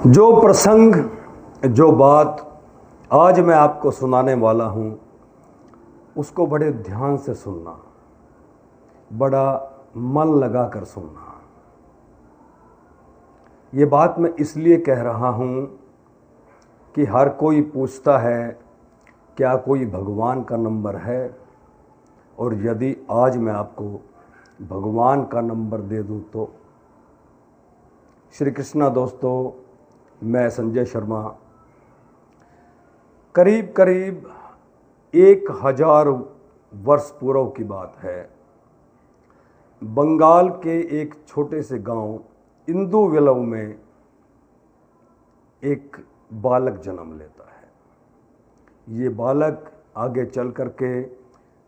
जो प्रसंग, जो बात आज मैं आपको सुनाने वाला हूँ, उसको बड़े ध्यान से सुनना, बड़ा मन लगा कर सुनना। ये बात मैं इसलिए कह रहा हूँ कि हर कोई पूछता है क्या कोई भगवान का नंबर है, और यदि आज मैं आपको भगवान का नंबर दे दूँ तो। श्री कृष्णा दोस्तों, मैं संजय शर्मा। करीब करीब 1000 वर्ष पूर्व की बात है। बंगाल के एक छोटे से गांव इंदुविलव में एक बालक जन्म लेता है। ये बालक आगे चल कर के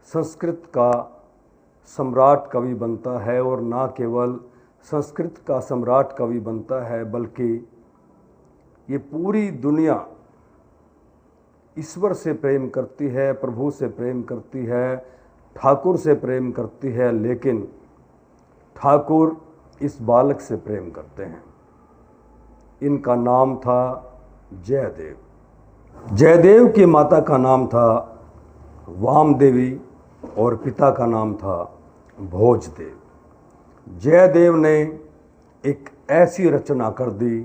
संस्कृत का सम्राट कवि बनता है, और ना केवल संस्कृत का सम्राट कवि बनता है, बल्कि ये पूरी दुनिया ईश्वर से प्रेम करती है, प्रभु से प्रेम करती है, ठाकुर से प्रेम करती है, लेकिन ठाकुर इस बालक से प्रेम करते हैं। इनका नाम था जयदेव। जयदेव की माता का नाम था वामदेवी और पिता का नाम था भोजदेव। जयदेव ने एक ऐसी रचना कर दी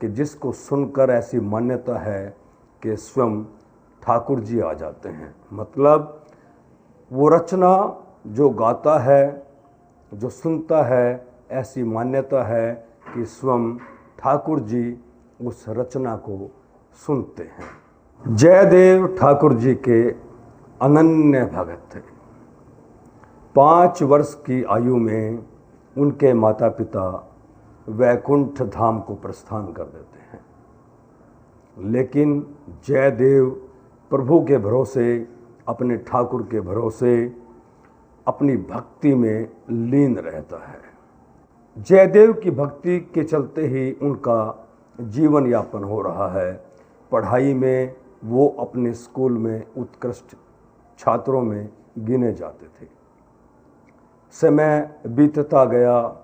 कि जिसको सुनकर ऐसी मान्यता है कि स्वयं ठाकुर जी आ जाते हैं। मतलब वो रचना जो गाता है, जो सुनता है, ऐसी मान्यता है कि स्वयं ठाकुर जी उस रचना को सुनते हैं। जयदेव ठाकुर जी के अनन्य भगत थे। 5 वर्ष की आयु में उनके माता पिता वैकुंठ धाम को प्रस्थान कर देते हैं, लेकिन जयदेव प्रभु के भरोसे, अपने ठाकुर के भरोसे अपनी भक्ति में लीन रहता है। जयदेव की भक्ति के चलते ही उनका जीवन यापन हो रहा है। पढ़ाई में वो अपने स्कूल में उत्कृष्ट छात्रों में गिने जाते थे। समय बीतता गया।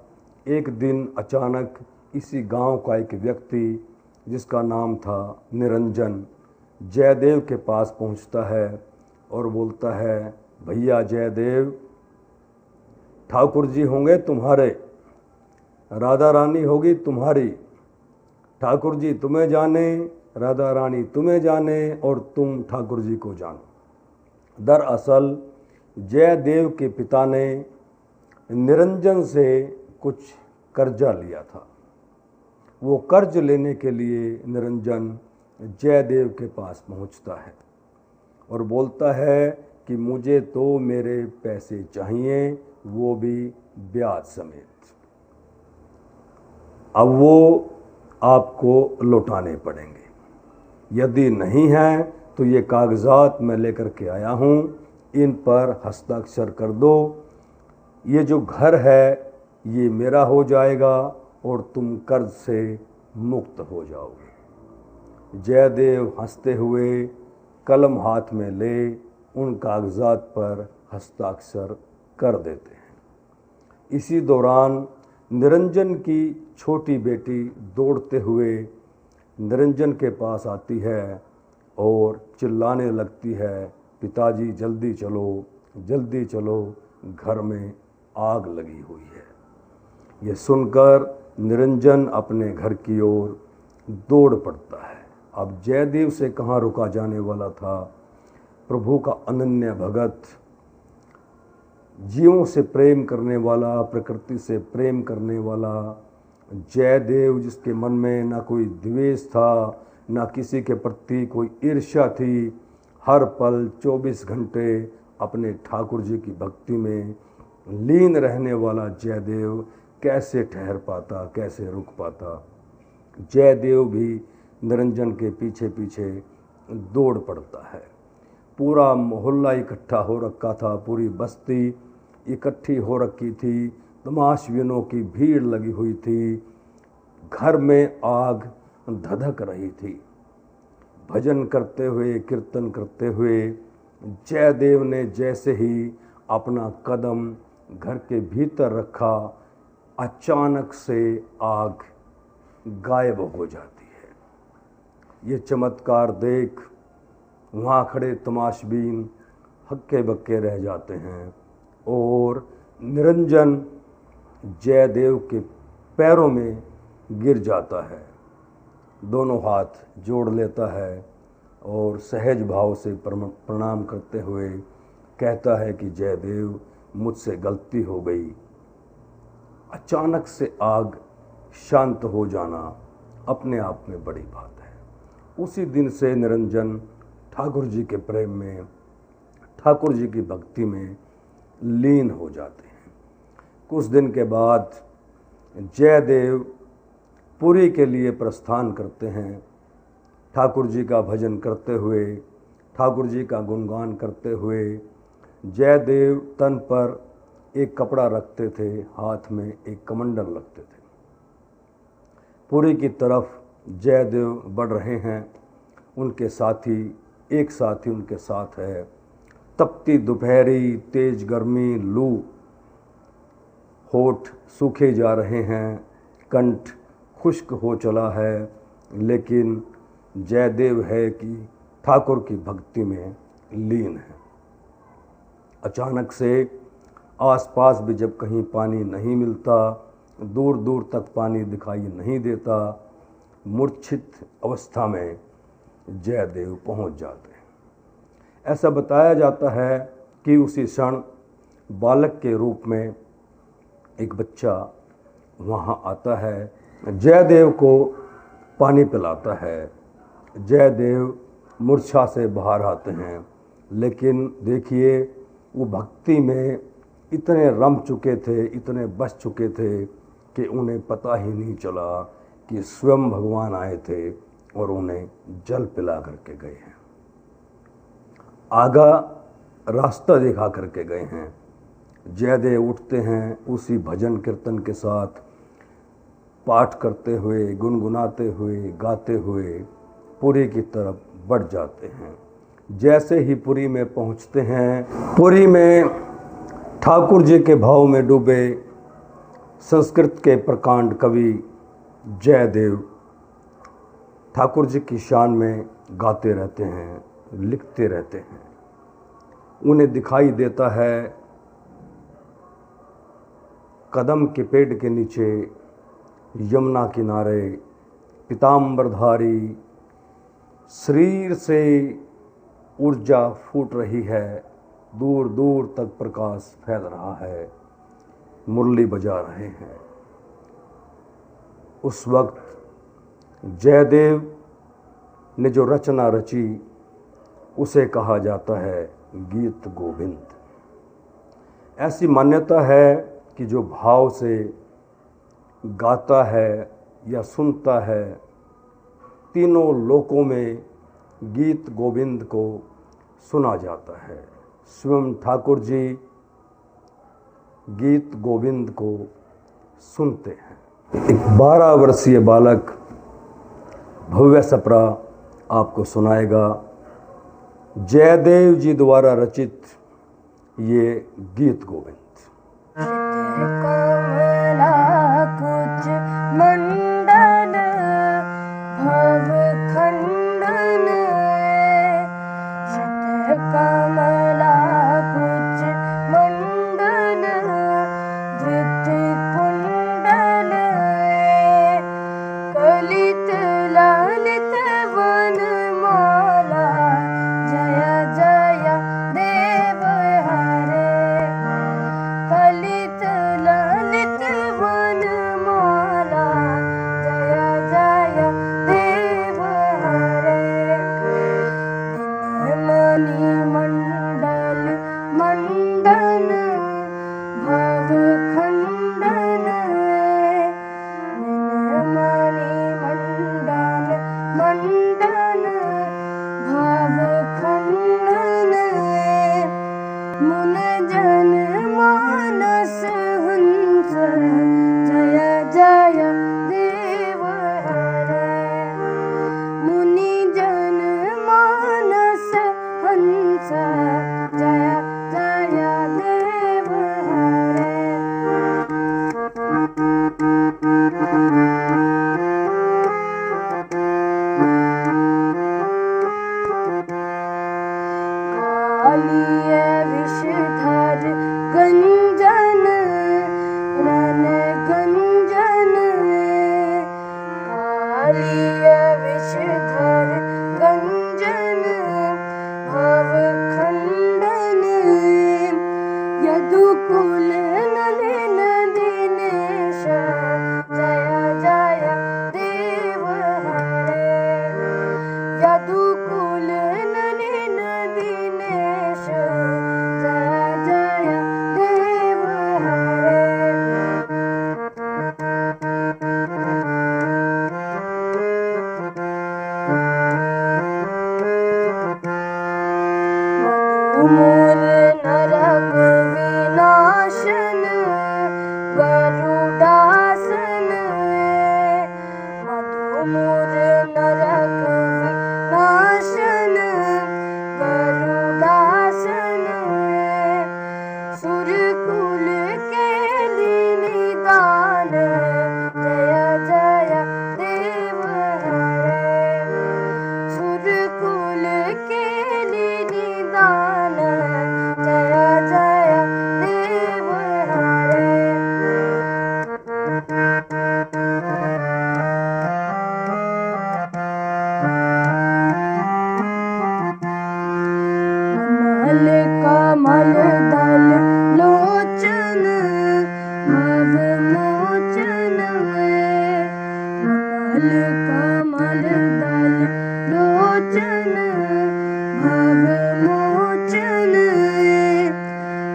एक दिन अचानक इसी गांव का एक व्यक्ति, जिसका नाम था निरंजन, जयदेव के पास पहुंचता है और बोलता है, भैया जयदेव, ठाकुर जी होंगे तुम्हारे, राधा रानी होगी तुम्हारी, ठाकुर जी तुम्हें जाने, राधा रानी तुम्हें जाने, और तुम ठाकुर जी को जानो। दरअसल जयदेव के पिता ने निरंजन से कुछ कर्जा लिया था। वो कर्ज लेने के लिए निरंजन जयदेव के पास पहुंचता है और बोलता है कि मुझे तो मेरे पैसे चाहिए, वो भी ब्याज समेत। अब वो आपको लौटाने पड़ेंगे। यदि नहीं है तो ये कागजात मैं लेकर के आया हूँ, इन पर हस्ताक्षर कर दो। ये जो घर है ये मेरा हो जाएगा और तुम कर्ज से मुक्त हो जाओगे। जयदेव हंसते हुए कलम हाथ में ले उन कागजात पर हस्ताक्षर कर देते हैं। इसी दौरान निरंजन की छोटी बेटी दौड़ते हुए निरंजन के पास आती है और चिल्लाने लगती है, पिताजी जल्दी चलो, जल्दी चलो, घर में आग लगी हुई है। ये सुनकर निरंजन अपने घर की ओर दौड़ पड़ता है। अब जयदेव से कहाँ रुका जाने वाला था। प्रभु का अनन्य भगत, जीवों से प्रेम करने वाला, प्रकृति से प्रेम करने वाला जयदेव, जिसके मन में ना कोई द्वेष था, ना किसी के प्रति कोई ईर्ष्या थी, हर पल 24 घंटे अपने ठाकुर जी की भक्ति में लीन रहने वाला जयदेव कैसे ठहर पाता, कैसे रुक पाता। जयदेव भी निरंजन के पीछे पीछे दौड़ पड़ता है। पूरा मोहल्ला इकट्ठा हो रखा था, पूरी बस्ती इकट्ठी हो रखी थी, तमाशबीनों की भीड़ लगी हुई थी। घर में आग धधक रही थी। भजन करते हुए, कीर्तन करते हुए जयदेव ने जैसे ही अपना कदम घर के भीतर रखा, अचानक से आग गायब हो जाती है। ये चमत्कार देख वहाँ खड़े तमाशबीन हक्के बक्के रह जाते हैं और निरंजन जयदेव के पैरों में गिर जाता है, दोनों हाथ जोड़ लेता है और सहज भाव से प्रणाम करते हुए कहता है कि जयदेव मुझसे गलती हो गई। अचानक से आग शांत हो जाना अपने आप में बड़ी बात है। उसी दिन से निरंजन ठाकुर जी के प्रेम में, ठाकुर जी की भक्ति में लीन हो जाते हैं। कुछ दिन के बाद जयदेव पुरी के लिए प्रस्थान करते हैं। ठाकुर जी का भजन करते हुए, ठाकुर जी का गुणगान करते हुए जयदेव तन पर एक कपड़ा रखते थे, हाथ में एक कमंडल रखते थे। पुरी की तरफ जयदेव बढ़ रहे हैं, उनके साथी, एक साथी उनके साथ है। तपती दोपहरी, तेज गर्मी, लू, होठ सूखे जा रहे हैं, कंठ खुश्क हो चला है, लेकिन जयदेव है कि ठाकुर की भक्ति में लीन है। अचानक से आसपास भी जब कहीं पानी नहीं मिलता, दूर दूर तक पानी दिखाई नहीं देता, मूर्छित अवस्था में जयदेव पहुंच जाते हैं। ऐसा बताया जाता है कि उसी क्षण बालक के रूप में एक बच्चा वहाँ आता है, जयदेव को पानी पिलाता है। जयदेव मूर्छा से बाहर आते हैं, लेकिन देखिए वो भक्ति में इतने रम चुके थे, इतने बस चुके थे कि उन्हें पता ही नहीं चला कि स्वयं भगवान आए थे और उन्हें जल पिला करके गए हैं, आगा रास्ता दिखा करके गए हैं। जयदेव उठते हैं, उसी भजन कीर्तन के साथ पाठ करते हुए, गुनगुनाते हुए, गाते हुए पुरी की तरफ बढ़ जाते हैं। जैसे ही पुरी में पहुंचते हैं, पुरी में ठाकुर जी के भाव में डूबे संस्कृत के प्रकांड कवि जयदेव ठाकुर जी की शान में गाते रहते हैं, लिखते रहते हैं। उन्हें दिखाई देता है कदम के पेड़ के नीचे यमुना किनारे पीताम्बरधारी शरीर से ऊर्जा फूट रही है, दूर दूर तक प्रकाश फैल रहा है, मुरली बजा रहे हैं। उस वक्त जयदेव ने जो रचना रची उसे कहा जाता है गीत गोविंद। ऐसी मान्यता है कि जो भाव से गाता है या सुनता है, तीनों लोकों में गीत गोविंद को सुना जाता है। स्वयं ठाकुर जी गीत गोविंद को सुनते हैं। एक 12 वर्षीय बालक भव्य सप्रा आपको सुनाएगा जयदेव जी द्वारा रचित ये गीत गोविंद। कमला कुछ मंडन भव खंडन, शत कमला कुछ मंडन धृति कुंडल, कलित लालित वन माला, जय जय देव हरे। कलित ललित वन माला, जय जय देव हरे। मणि मंडल मंडन भव खंडन, मणि मंडल मंडन भव खंडन, मुन जन मानस हंस, जय जय देव हरे। मुनि जन मानस हंस, जय जय देव हरे। कलिय विषधर गंजन भाव खंडन यदुकुल नलिन दिनेश जय जय देव हरे यदुकुल नलिन दिनेश जय जय देव हरे मूल नरक विनाशन गरुडासन मधुमूल नरक विनाशन गरुडासन सुरकुल के निदान जय जय देव हरे सुरकुल के निदान जय जय देव हरे कमल कमल दल लोचन भव मोचन कमल कमल दल लोचन भव मोचन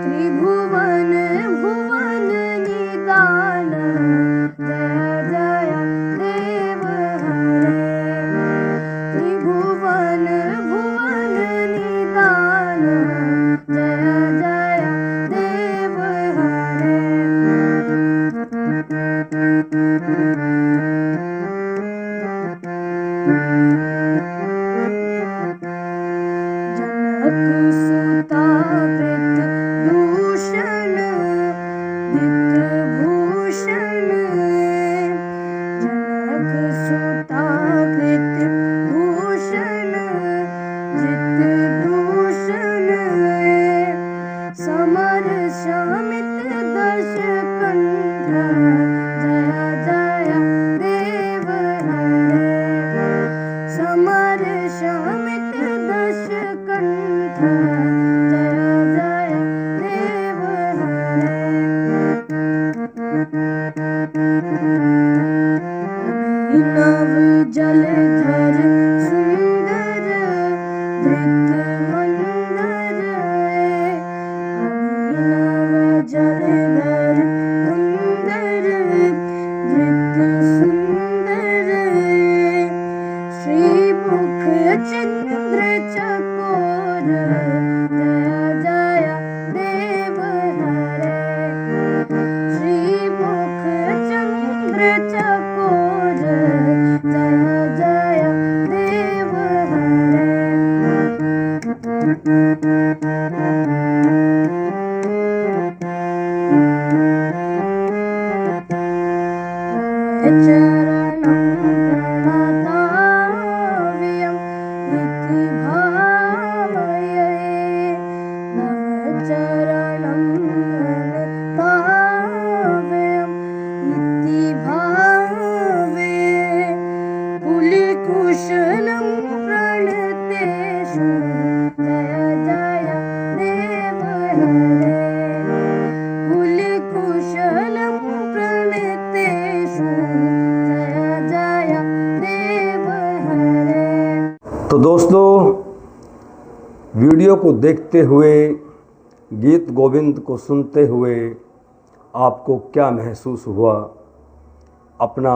त्रिभुवन भुवन निदान जय जय देव हरे त्रिभुवन भुवन निदान जय जय देव हरे जनक सुता कृत दूषण नित भूषण जनक सुता कृत भूषण जित दूषण समर शमित दश कंठ जय जय देव हरे समर शमित दश कंठ जय जय देव हरे अभिनव जलधर सुंदर धृत मंदर अभिनव जलधर सुंदर धृत सुंदर श्रीमुख चंद्र चकोर जय जय देव हरे श्रीमुख चंद्र चकोर जय जय देव हरे चरणं प्रणताव्यं इति भावये नवचरणं प्रणताव्यं इति भावये कुलिकुशलं प्रणतेषु जय जय देव हरे कुलिकुशलं प्रणतेषु जय जय देव हरे। तो दोस्तों, वीडियो को देखते हुए, गीत गोविंद को सुनते हुए आपको क्या महसूस हुआ, अपना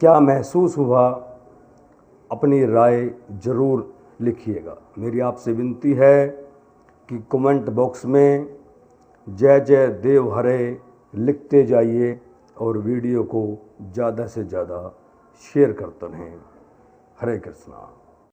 क्या महसूस हुआ, अपनी राय ज़रूर लिखिएगा। मेरी आपसे विनती है कि कमेंट बॉक्स में जय जय देव हरे लिखते जाइए और वीडियो को ज़्यादा से ज़्यादा शेयर करते रहें। हरे कृष्णा।